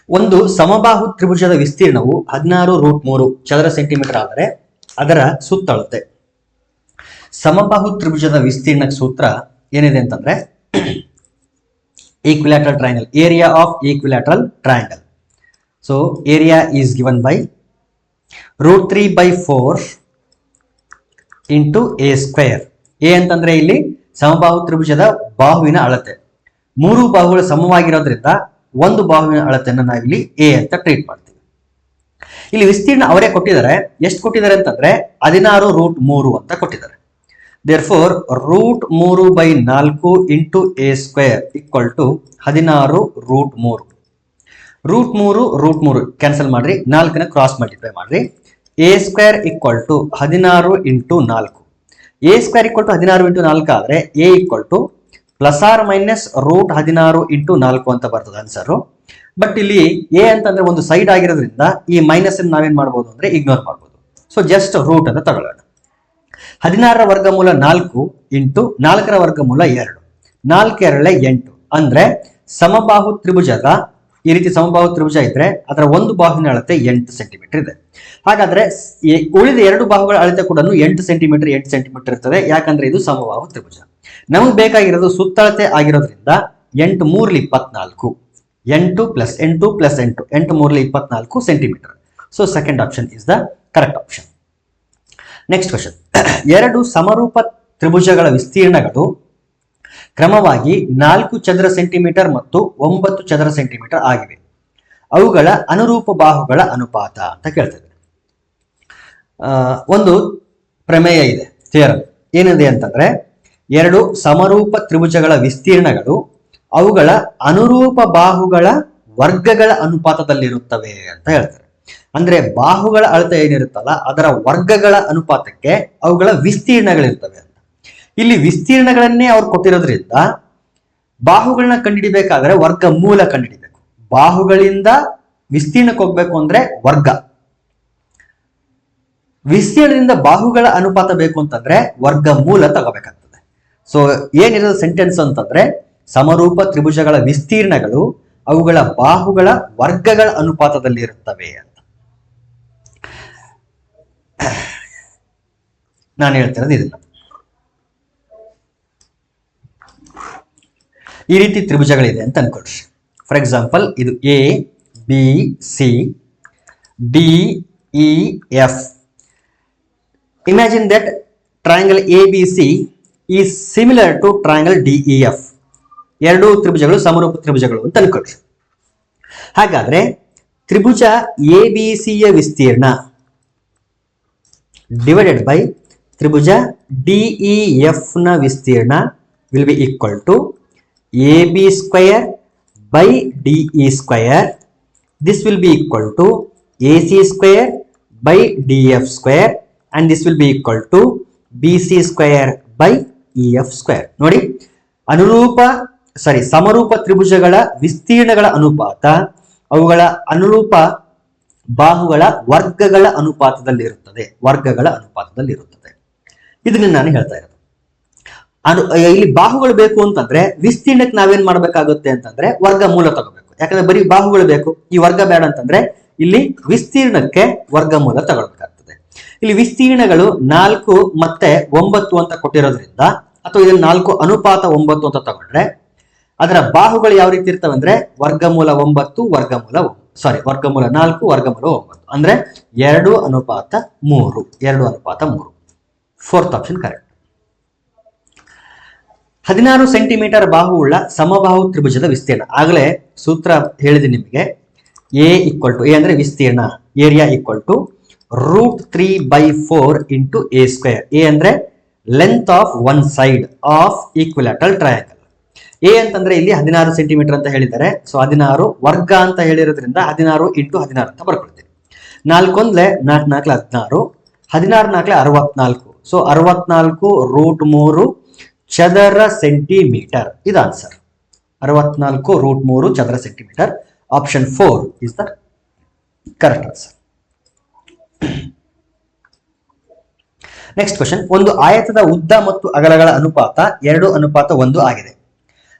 ಒಂದು ಸಮಬಾಹು ತ್ರಿಭುಜದ ವಿಸ್ತೀರ್ಣವು 16√3 ಚದರ ಸೆಂಟಿಮೀಟರ್ ಆದರೆ ಅದರ ಸುತ್ತಳತೆ. ಸಮಬಾಹು ತ್ರಿಭುಜದ ವಿಸ್ತೀರ್ಣಕ್ಕೆ ಸೂತ್ರ ಏನಿದೆ ಅಂತಂದ್ರೆ equilateral triangle, area of equilateral triangle. So area is given by √3/4 into a square. A ಅಂತಂದ್ರೆ ಇಲ್ಲಿ ಸಮಬಾಹು ತ್ರಿಭುಜದ ಬಾಹುವಿನ ಅಳತೆ. 3 ಬಾಹುಗಳು ಸಮವಾಗಿರೋದ್ರಿಂದ ಒಂದು ಬಾಹುವಿನ ಅಳತೆಯನ್ನು ನಾವಿಲ್ಲಿ ಎ ಅಂತ ಟ್ರೀಟ್ ಮಾಡ್ತೀವಿ. ಇಲ್ಲಿ ವಿಸ್ತೀರ್ಣ ಅವರೇ ಕೊಟ್ಟಿದ್ದಾರೆ. ಎಷ್ಟು ಕೊಟ್ಟಿದ್ದಾರೆ ಅಂತಂದ್ರೆ 16√3 ಅಂತ ಕೊಟ್ಟಿದ್ದಾರೆ. Therefore √3/4 into a square equal to 16√3. √3 cancel ಮಾಡ್ರಿ, 4ನ ಕ್ರಾಸ್ ಮಲ್ಟಿಪ್ಲೈ ಮಾಡ್ರಿ. A square equal to 16 into 4. A square equal to 16 into 4 ಆದ್ರೆ ಎ ಈಕ್ವಲ್ ಟು ±√16 ಇಂಟು 4 ಅಂತ ಬರ್ತದೆ ಆನ್ಸರ್. ಬಟ್ ಇಲ್ಲಿ ಎ ಅಂತಂದ್ರೆ ಒಂದು ಸೈಡ್ ಆಗಿರೋದ್ರಿಂದ ಈ ಮೈನಸ್ ಅನ್ನು ನಾವೇನ್ ಮಾಡ್ಬೋದು ಅಂದ್ರೆ ಇಗ್ನೋರ್ ಮಾಡ್ಬೋದು. ಸೊ ಜಸ್ಟ್ ರೂಟ್ ಅಂತ ತಗೊಳ್ಳೋಣ. 16ರ ವರ್ಗಮೂಲ 4 ಇಂಟು 4ರ ವರ್ಗಮೂಲ 2. 4 2 8 ಅಂದ್ರೆ ಸಮಬಾಹು ತ್ರಿಭುಜದ ಈ ರೀತಿ ಸಮಬಾಹು ತ್ರಿಭುಜ ಇದ್ರೆ ಅದರ ಒಂದು ಬಾಹುವಿನ ಅಳತೆ 8 ಸೆಂಟಿಮೀಟರ್ ಇದೆ. ಹಾಗಾದ್ರೆ ಉಳಿದ 2 ಬಾಹುಗಳ ಅಳತೆ ಕೂಡ 8 ಸೆಂಟಿಮೀಟರ್ ಇರ್ತದೆ. ಯಾಕಂದ್ರೆ ಇದು ಸಮಬಾಹು ತ್ರಿಭುಜ. ನಮಗೆ ಬೇಕಾಗಿರೋದು ಸುತ್ತಳತೆ ಆಗಿರೋದ್ರಿಂದ 8 3 24. 8 + 8 + 8 8 3 24 centimetre. So second option is the correct option. Next question. 2 ಸಮರೂಪ ತ್ರಿಭುಜಗಳ ವಿಸ್ತೀರ್ಣಗಳು ಕ್ರಮವಾಗಿ 4 ಚದರ ಸೆಂಟಿಮೀಟರ್ ಮತ್ತು 9 ಚದರ ಸೆಂಟಿಮೀಟರ್ ಆಗಿವೆ. ಅವುಗಳ ಅನುರೂಪ ಬಾಹುಗಳ ಅನುಪಾತ ಅಂತ ಕೇಳ್ತದೆ. ಒಂದು ಪ್ರಮೇಯ ಇದೆ, ಥಿಯರಂ. ಏನಿದೆ ಅಂತಂದ್ರೆ 2 ಸಮರೂಪ ತ್ರಿಭುಜಗಳ ವಿಸ್ತೀರ್ಣಗಳು ಅವುಗಳ ಅನುರೂಪ ಬಾಹುಗಳ ವರ್ಗಗಳ ಅನುಪಾತದಲ್ಲಿರುತ್ತವೆ ಅಂತ ಹೇಳ್ತಾರೆ. ಅಂದ್ರೆ ಬಾಹುಗಳ ಅಳತೆ ಏನಿರುತ್ತಲ್ಲ ಅದರ ವರ್ಗಗಳ ಅನುಪಾತಕ್ಕೆ ಅವುಗಳ ವಿಸ್ತೀರ್ಣಗಳಿರ್ತವೆ ಅಂತ. ಇಲ್ಲಿ ವಿಸ್ತೀರ್ಣಗಳನ್ನೇ ಅವ್ರು ಕೊಟ್ಟಿರೋದ್ರಿಂದ ಬಾಹುಗಳನ್ನ ಕಂಡುಹಿಡಿಬೇಕಾದ್ರೆ ವರ್ಗ ಮೂಲ ಕಂಡುಹಿಡಿಬೇಕು. ಬಾಹುಗಳಿಂದ ವಿಸ್ತೀರ್ಣಕ್ಕೆ ಹೋಗ್ಬೇಕು ಅಂದ್ರೆ ವರ್ಗ, ವಿಸ್ತೀರ್ಣದಿಂದ ಬಾಹುಗಳ ಅನುಪಾತ ಬೇಕು ಅಂತಂದ್ರೆ ವರ್ಗ ಮೂಲ ತಗೋಬೇಕಾಗ್ತದೆ. ಸೊ ಏನಿರೋದು ಸೆಂಟೆನ್ಸ್ ಅಂತಂದ್ರೆ ಸಮರೂಪ ತ್ರಿಭುಜಗಳ ವಿಸ್ತೀರ್ಣಗಳು ಅವುಗಳ ಬಾಹುಗಳ ವರ್ಗಗಳ ಅನುಪಾತದಲ್ಲಿ ಇರುತ್ತವೆ ಅಂತ ನಾನು ಹೇಳ್ತಿರೋದು. ಇದನ್ನ ಈ ರೀತಿ ತ್ರಿಭುಜಗಳಿದೆ ಅಂತ ಅನ್ಕೊಳ್ರಿ. ಫಾರ್ ಎಕ್ಸಾಂಪಲ್ ಇದು A B C D E F. Imagine that triangle ABC is similar to triangle DEF. 2 ತ್ರಿಭುಜಗಳು ಸಮರೂಪ ತ್ರಿಭುಜಗಳು ಅಂತ ಅನ್ಕೊಳ್ರಿ. ಹಾಗಾದ್ರೆ ತ್ರಿಭುಜ ABC ಯ ವಿಸ್ತೀರ್ಣ ಡಿವೈಡೆಡ್ ಬೈ ತ್ರಿಭುಜ DEF ನ ವಿಸ್ತೀರ್ಣ will be equal to AB square by DE square. This will be equal to AC square by DF square and this will be equal to BC square by EF square. ನೋಡಿ, ಸಮರೂಪ ತ್ರಿಭುಜಗಳ ವಿಸ್ತೀರ್ಣಗಳ ಅನುಪಾತ ಅವುಗಳ ಅನುರೂಪ ಬಾಹುಗಳ ವರ್ಗಗಳ ಅನುಪಾತದಲ್ಲಿರುತ್ತದೆ. ಇದನ್ನ ನಾನು ಹೇಳ್ತಾ ಇರೋದು. ಇಲ್ಲಿ ಬಾಹುಗಳು ಬೇಕು ಅಂತಂದ್ರೆ ವಿಸ್ತೀರ್ಣಕ್ಕೆ ನಾವೇನ್ ಮಾಡ್ಬೇಕಾಗುತ್ತೆ ಅಂತಂದ್ರೆ ವರ್ಗಮೂಲ ತಗೋಬೇಕು. ಯಾಕಂದ್ರೆ ಬರೀ ಬಾಹುಗಳು ಬೇಕು, ಈ ವರ್ಗ ಬೇಡ ಅಂತಂದ್ರೆ ಇಲ್ಲಿ ವಿಸ್ತೀರ್ಣಕ್ಕೆ ವರ್ಗಮೂಲ ತಗೊಳ್ಬೇಕಾಗ್ತದೆ. ಇಲ್ಲಿ ವಿಸ್ತೀರ್ಣಗಳು 4 ಮತ್ತೆ 9 ಅಂತ ಕೊಟ್ಟಿರೋದ್ರಿಂದ, ಅಥವಾ ಇದನ್ನ 4 ಅನುಪಾತ 9 ಅಂತ ತಗೊಂಡ್ರೆ ಅದರ ಬಾಹುಗಳು ಯಾವ ರೀತಿ ಇರ್ತವೆ ಅಂದ್ರೆ ವರ್ಗಮೂಲ 9 ವರ್ಗಮೂಲ 4 ವರ್ಗಮೂಲ 9 ಅಂದ್ರೆ 2:3. Fourth option correct. 16 ಸೆಂಟಿಮೀಟರ್ ಬಾಹುವುಳ್ಳ ಸಮಬಾಹು ತ್ರಿಭುಜದ ವಿಸ್ತೀರ್ಣ. ಆಗಲೇ ಸೂತ್ರ ಹೇಳಿದೆ ನಿಮಗೆ. ಎ ಅಂದ್ರೆ ವಿಸ್ತೀರ್ಣ, area equal to √3/4 into a square. A ಅಂದ್ರೆ length of one side of equilateral triangle. A ಅಂತಂದ್ರೆ ಇಲ್ಲಿ 16 ಸೆಂಟಿಮೀಟರ್ ಅಂತ ಹೇಳಿದ್ದಾರೆ. ಸೊ 16 ವರ್ಗ ಅಂತ ಹೇಳಿರೋದ್ರಿಂದ 16 ಇಂಟು 16 ಅಂತ ಬರ್ಕೊಳ್ತೀವಿ. 4 1 4 4 16, 16 4 64. ಸೊ 64√3 ಚದರ ಸೆಂಟಿಮೀಟರ್. ಇದು ಆನ್ಸರ್. 64√3 ಚದರ centimetre. Option 4 is the correct answer. Next question. ಒಂದು ಆಯತದ ಉದ್ದ ಮತ್ತು ಅಗಲಗಳ ಅನುಪಾತ 2:1 ಆಗಿದೆ.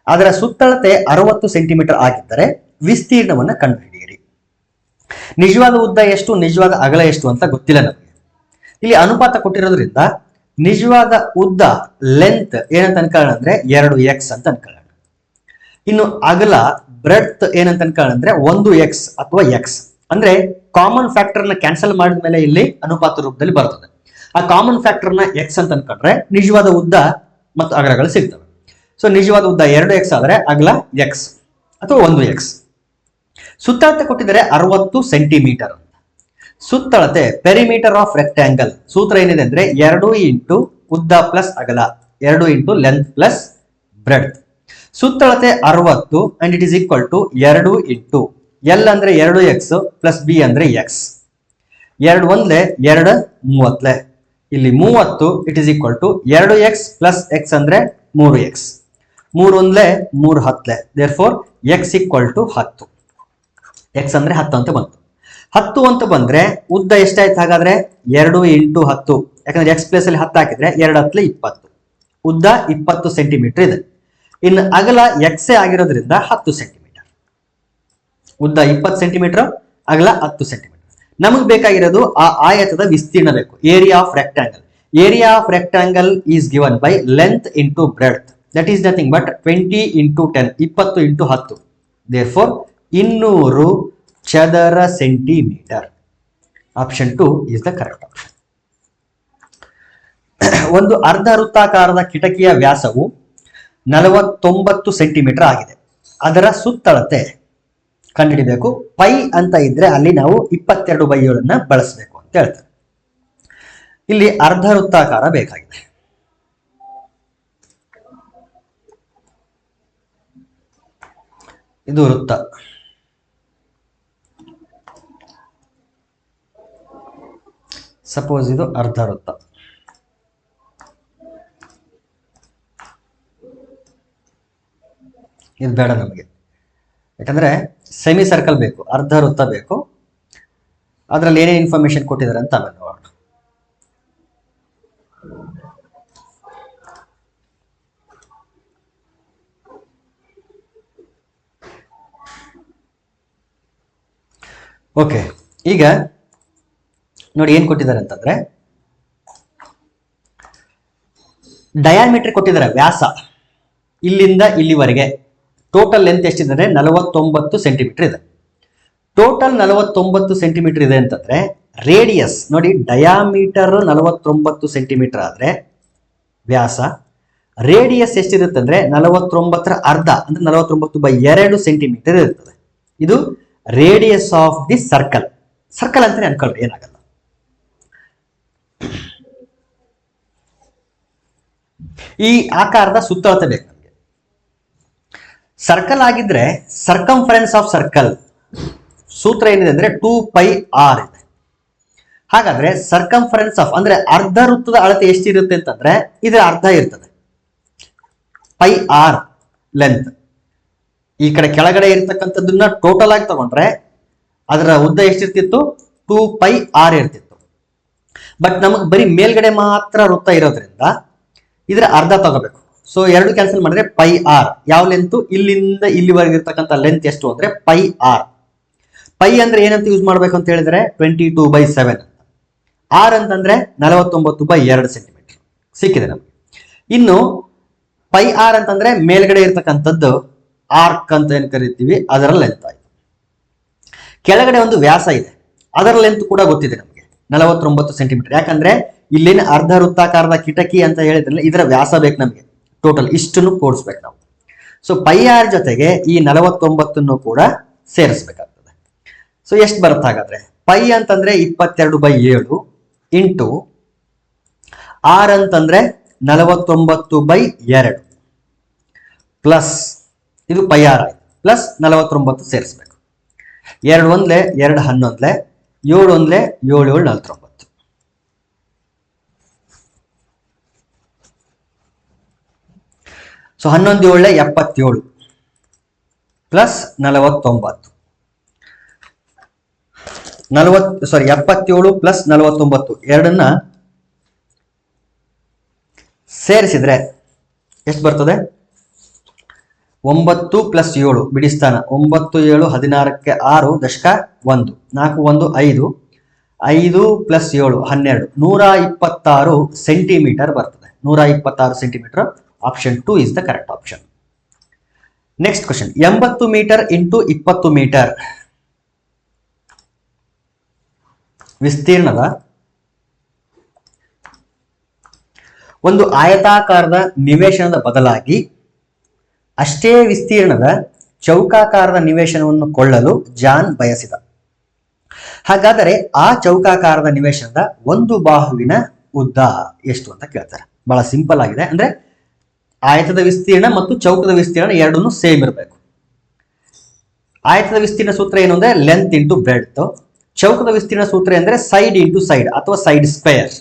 ಅದರ ಸುತ್ತಳತೆ 60 ಸೆಂಟಿಮೀಟರ್ ಆಗಿದ್ದರೆ ವಿಸ್ತೀರ್ಣವನ್ನು ಕಂಡುಹಿಡಿಯಿರಿ. ನಿಜವಾದ ಉದ್ದ ಎಷ್ಟು, ನಿಜವಾದ ಅಗಲ ಎಷ್ಟು ಅಂತ ಗೊತ್ತಿಲ್ಲ ನಮಗೆ. ಇಲ್ಲಿ ಅನುಪಾತ ಕೊಟ್ಟಿರೋದ್ರಿಂದ ನಿಜವಾದ ಉದ್ದ ಲೆಂತ್ ಏನಂತ ಅನ್ಕೊಳ್ಳೋಣ ಅಂದ್ರೆ 2x ಅಂತ ಅನ್ಕೊಳ್ಳೋಣ. ಇನ್ನು ಅಗಲ ಬ್ರೆಡ್ತ್ ಏನಂತ ಅನ್ಕೊಳ್ಳೋಣ ಅಂದ್ರೆ 1x ಅಥವಾ x. ಅಂದ್ರೆ ಕಾಮನ್ ಫ್ಯಾಕ್ಟರ್ ನ ಕ್ಯಾನ್ಸಲ್ ಮಾಡಿದ ಮೇಲೆ ಇಲ್ಲಿ ಅನುಪಾತ ರೂಪದಲ್ಲಿ ಬರ್ತದೆ. ಆ ಕಾಮನ್ ಫ್ಯಾಕ್ಟರ್ ನ x ಅಂತ ಅನ್ಕೊಂಡ್ರೆ ನಿಜವಾದ ಉದ್ದ ಮತ್ತು ಅಗಲಗಳು ಸಿಗ್ತವೆ. ಸೊ ನಿಜವಾದ ಉದ್ದ 2x ಆದ್ರೆ ಅಗಲ x ಅಥವಾ 1x. ಸುತ್ತಳತೆ ಕೊಟ್ಟಿದ್ದಾರೆ 60 ಸೆಂಟಿಮೀಟರ್. ಸುತ್ತಳತೆ ಪೆರಿಮೀಟರ್ ಆಫ್ ರೆಕ್ಟ್ಯಾಂಗಲ್ ಸೂತ್ರ ಏನಿದೆ ಅಂದ್ರೆ 2 ಇಂಟು ಉದ್ದ ಪ್ಲಸ್ ಅಗಲ, 2 ಇಂಟು ಲೆಂತ್ ಪ್ಲಸ್ ಬ್ರೆಡ್ತ್. ಸುತ್ತಳತೆ 60 and it is equal to 2 into l ಅಂದ್ರೆ 2x ಪ್ಲಸ್ ಬಿ ಅಂದ್ರೆ x. 2 ಒಂದ್ಲೆ 2 30, ಇಲ್ಲಿ 30 it is equal to 2x plus x ಅಂದ್ರೆ 3x, 3 ಒಂದ್ಲೆ 3 10, therefore x equal to 10. x ಅಂದ್ರೆ 10 ಅಂತ ಬಂತು. 10 ಅಂತ ಬಂದ್ರೆ ಉದ್ದ ಎಷ್ಟಾಯ್ತು ಹಾಗಾದ್ರೆ 2 ಇಂಟು 10, ಯಾಕಂದ್ರೆ x ಪ್ಲೇಸ್ ಅಲ್ಲಿ 10 ಹಾಕಿದ್ರೆ 2 10 20, ಉದ್ದ 20 ಸೆಂಟಿಮೀಟರ್ ಇದೆ. ಇನ್ನು ಅಗಲ x ಆಗಿರೋದ್ರಿಂದ 10 ಸೆಂಟಿಮೀಟರ್. ಉದ್ದ 20 ಸೆಂಟಿಮೀಟರ್, ಅಗಲ 10 ಸೆಂಟಿಮೀಟರ್. ನಮಗೆ ಬೇಕಾಗಿರೋದು ಆ ಆಯತದ ವಿಸ್ತೀರ್ಣ ಬೇಕು, area of rectangle. Area of rectangle is given by length into breadth, that is nothing but 20 into 10, 20 into 10, therefore 200 ಚದರ centimetre. Option 2 is the correct option. ಒಂದು ಅರ್ಧ ವೃತ್ತಾಕಾರದ ಕಿಟಕಿಯ ವ್ಯಾಸವು 49 ಸೆಂಟಿಮೀಟರ್ ಆಗಿದೆ. ಅದರ ಸುತ್ತಳತೆ ಕಂಡುಹಿಡಿಬೇಕು. ಪೈ ಅಂತ ಇದ್ರೆ ಅಲ್ಲಿ ನಾವು 22/7 ಬಳಸಬೇಕು ಅಂತ ಹೇಳ್ತಾರೆ. ಇಲ್ಲಿ ಅರ್ಧ ವೃತ್ತಾಕಾರ ಬೇಕಾಗಿದೆ. ಇದು ವೃತ್ತ, ಸಪೋಸ್ ಇದು ಅರ್ಧ ವೃತ್ತ. ಇದು ಬೇಡ ನಮಗೆ, ಯಾಕಂದ್ರೆ ಸೆಮಿ ಸರ್ಕಲ್ ಬೇಕು, ಅರ್ಧ ವೃತ್ತ ಬೇಕು. ಅದರಲ್ಲಿ ಏನೇನು ಇನ್ಫಾರ್ಮೇಶನ್ ಕೊಟ್ಟಿದ್ದಾರೆ ಅಂತ ಆಮೇಲೆ ನೋಡೋಣ. ಓಕೆ, ಈಗ ನೋಡಿ ಏನ್ ಕೊಟ್ಟಿದ್ದಾರೆ ಅಂತಂದ್ರೆ ಡಯಾಮೀಟರ್ ಕೊಟ್ಟಿದ್ದಾರೆ, ವ್ಯಾಸ ಇಲ್ಲಿಂದ ಇಲ್ಲಿವರೆಗೆ. ಟೋಟಲ್ ಲೆಂತ್ ಎಷ್ಟಿದೆ 49 ಸೆಂಟಿಮೀಟರ್ ಇದೆ. ಟೋಟಲ್ 49 ಸೆಂಟಿಮೀಟರ್ ಇದೆ ಅಂತಂದ್ರೆ ರೇಡಿಯಸ್ ನೋಡಿ, ಡಯಾಮೀಟರ್ 49 ಸೆಂಟಿಮೀಟರ್ ಆದ್ರೆ ವ್ಯಾಸ, ರೇಡಿಯಸ್ ಎಷ್ಟಿರುತ್ತೆ ಅಂದ್ರೆ 49ರ ಅರ್ಧ ಅಂದ್ರೆ 49/2 ಸೆಂಟಿಮೀಟರ್ ಇರ್ತದೆ. ಇದು radius of the circle. Circle ಅಂತಾನೆ ಅನ್ಕೊಳ್ರಿ, ಏನಾಗಲ್ಲ. ಈ ಆಕಾರದ ಸುತ್ತಳತೆ ಬೇಕು ನಮಗೆ. ಸರ್ಕಲ್ ಆಗಿದ್ರೆ ಸರ್ಕಂಫರೆನ್ಸ್ ಆಫ್ ಸರ್ಕಲ್ ಸೂತ್ರ ಏನಿದೆ ಅಂದ್ರೆ 2πr ಇದೆ. ಹಾಗಾದ್ರೆ ಸರ್ಕಂಫರೆನ್ಸ್ ಆಫ್ ಅಂದ್ರೆ ಅರ್ಧ ವೃತ್ತದ ಅಳತೆ ಎಷ್ಟಿರುತ್ತೆ ಅಂತಂದ್ರೆ ಇದರ ಅರ್ಧ ಇರ್ತದೆ, πr ಲೆಂತ್. ಈ ಕಡೆ ಕೆಳಗಡೆ ಇರ್ತಕ್ಕಂಥದ್ದನ್ನ ಟೋಟಲ್ ಆಗಿ ತಗೊಂಡ್ರೆ ಅದರ ಉದ್ದ ಎಷ್ಟಿರ್ತಿತ್ತು 2πr ಇರ್ತಿತ್ತು. ಬಟ್ ನಮಗೆ ಬರೀ ಮೇಲ್ಗಡೆ ಮಾತ್ರ ವೃತ್ತ ಇರೋದ್ರಿಂದ ಇದರ ಅರ್ಧ ತಗೋಬೇಕು. ಸೊ 2 ಕ್ಯಾನ್ಸಲ್ ಮಾಡಿದ್ರೆ πr. ಯಾವ ಲೆಂತ್, ಇಲ್ಲಿಂದ ಇಲ್ಲಿವರೆಗೆ ಇರ್ತಕ್ಕಂಥ ಲೆಂತ್ ಎಷ್ಟು ಅಂದ್ರೆ πr. ಪೈ ಅಂದ್ರೆ ಏನಂತ ಯೂಸ್ ಮಾಡ್ಬೇಕು ಅಂತ ಹೇಳಿದ್ರೆ 22/7 ಅಂತ. ಆರ್ ಅಂತಂದ್ರೆ 49/2 ಸೆಂಟಿಮೀಟರ್ ಸಿಕ್ಕಿದೆ ನಮಗೆ. ಇನ್ನು πr ಅಂತಂದ್ರೆ ಮೇಲ್ಗಡೆ ಇರ್ತಕ್ಕಂಥದ್ದು ಆರ್ಕ್ ಅಂತ ಏನ್ ಕರಿತೀವಿ, ಅದರ ಲೆಂತ್ ಆಯ್ತು. ಕೆಳಗಡೆ ಒಂದು ವ್ಯಾಸ ಇದೆ, ಅದರ ಲೆಂತ್ ಕೂಡ ಗೊತ್ತಿದೆ ನಮಗೆ 49 ಸೆಂಟಿಮೀಟರ್. ಯಾಕಂದ್ರೆ ಇಲ್ಲಿನ ಅರ್ಧ ವೃತ್ತಾಕಾರದ ಕಿಟಕಿ ಅಂತ ಹೇಳಿದ್ರಲ್ಲ, ಇದರ ವ್ಯಾಸ ಬೇಕು ನಮಗೆ. ಟೋಟಲ್ ಇಷ್ಟನ್ನು ಕೂಡಿಸ್ಬೇಕು ನಾವು. ಸೊ πr ಜೊತೆಗೆ ಈ 49 ಕೂಡ ಸೇರಿಸ್ಬೇಕಾಗ್ತದೆ. ಸೊ ಎಷ್ಟು ಬರುತ್ತೆ ಹಾಗಾದ್ರೆ, ಪೈ ಅಂತಂದ್ರೆ 22/7 ಇಂಟು ಆರ್ ಅಂತಂದ್ರೆ 49/2 ಪ್ಲಸ್ ಇದು πr ಆಯ್ತು, ಪ್ಲಸ್ 49 ಸೇರಿಸ್ಬೇಕು. 2 ಒಂದ್ಲೆ 2 11, 7 ಒಂದ್ಲೆ 7 7 49. ಸೊ 11 7 77 ಪ್ಲಸ್ 49, 77 ಪ್ಲಸ್ 49 ಎರಡನ್ನ ಸೇರಿಸಿದ್ರೆ ಎಷ್ಟು ಬರ್ತದೆ 9 + 7 ಬಿಡಿಸ್ತಾನ 9 7 16ಕ್ಕೆ 6 ದಶಕ 1 4 1 5 5 + 7 12 126 ಸೆಂಟಿಮೀಟರ್ ಬರ್ತದೆ 126 centimetre. Option 2 is the correct option. Next question 80 metre into 20 metre ವಿಸ್ತೀರ್ಣದ ಒಂದು ಆಯತಾಕಾರದ ನಿವೇಶನದ ಬದಲಾಗಿ ಅಷ್ಟೇ ವಿಸ್ತೀರ್ಣದ ಚೌಕಾಕಾರದ ನಿವೇಶನವನ್ನು ಕೊಳ್ಳಲು ಜಾನ್ ಬಯಸಿದ. ಹಾಗಾದರೆ ಆ ಚೌಕಾಕಾರದ ನಿವೇಶನದ ಒಂದು ಬಾಹುವಿನ ಉದ್ದ ಎಷ್ಟು ಅಂತ ಕೇಳ್ತಾರೆ. ಬಹಳ ಸಿಂಪಲ್ ಆಗಿದೆ. ಅಂದ್ರೆ ಆಯತದ ವಿಸ್ತೀರ್ಣ ಮತ್ತು ಚೌಕದ ವಿಸ್ತೀರ್ಣ ಎರಡೂ ಸೇಮ್ ಇರಬೇಕು. ಆಯತದ ವಿಸ್ತೀರ್ಣ ಸೂತ್ರ ಏನು ಅಂದ್ರೆ ಲೆಂತ್ ಇಂಟು ಬ್ರೆಡ್ತ್. ಚೌಕದ ವಿಸ್ತೀರ್ಣ ಸೂತ್ರ ಅಂದ್ರೆ ಸೈಡ್ ಇಂಟು ಸೈಡ್ ಅಥವಾ side square.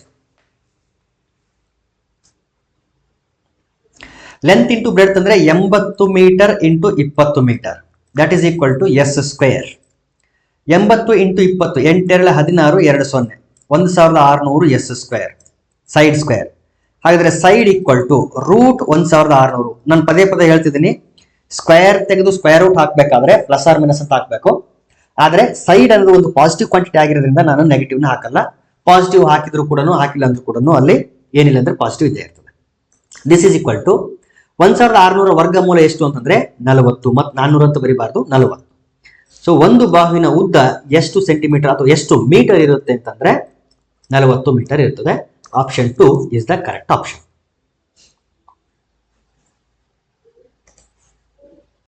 Length into breadth ಅಂದ್ರೆ 80 metre into 20 metre that is equal to s square. 80 into 20 8 16 2 1600 s square side square. ಹಾಗಾದ್ರೆ ಸೈಡ್ ಈಕ್ವಲ್ ಟು ರೂಟ್ 1600. ನಾನು ಪದೇ ಪದೇ ಹೇಳ್ತಿದ್ದೀನಿ, ಸ್ಕ್ವೇರ್ ತೆಗೆದು ಸ್ಕ್ವೇರ್ ರೂಟ್ ಹಾಕ್ಬೇಕಾದ್ರೆ ಪ್ಲಸ್ ಆರ್ ಮೈನಸ್ ಅಂತ ಹಾಕ್ಬೇಕು. ಆದ್ರೆ ಸೈಡ್ ಅನ್ನೋದು ಒಂದು ಪಾಸಿಟಿವ್ ಕ್ವಾಂಟಿಟಿ ಆಗಿರೋದ್ರಿಂದ ನಾನು ನೆಗೆಟಿವ್ನ ಹಾಕಲ್ಲ. ಪಾಸಿಟಿವ್ ಹಾಕಿದ್ರು ಕೂಡ ಹಾಕಿಲ್ಲ ಅಂದ್ರೂ ಕೂಡ ಅಲ್ಲಿ ಏನಿಲ್ಲ ಅಂದ್ರೆ ಪಾಸಿಟಿವ್ ಇದ್ದೇ ಇರ್ತದೆ. ದಿಸ್ ಈಸ್ ಈಕ್ವಲ್ ಟು 1600 ವರ್ಗಮೂಲ ಎಷ್ಟು ಅಂತಂದ್ರೆ 40 ಮತ್ತು 400 ಅಂತ ಬರೀಬಾರ್ದು 40. ಸೊ ಒಂದು ಬಾಹುವಿನ ಉದ್ದ ಎಷ್ಟು ಸೆಂಟಿಮೀಟರ್ ಅಥವಾ ಎಷ್ಟು ಮೀಟರ್ ಇರುತ್ತೆ ಅಂತಂದ್ರೆ 40 ಮೀಟರ್ ಇರ್ತದೆ. Option 2 is the correct option.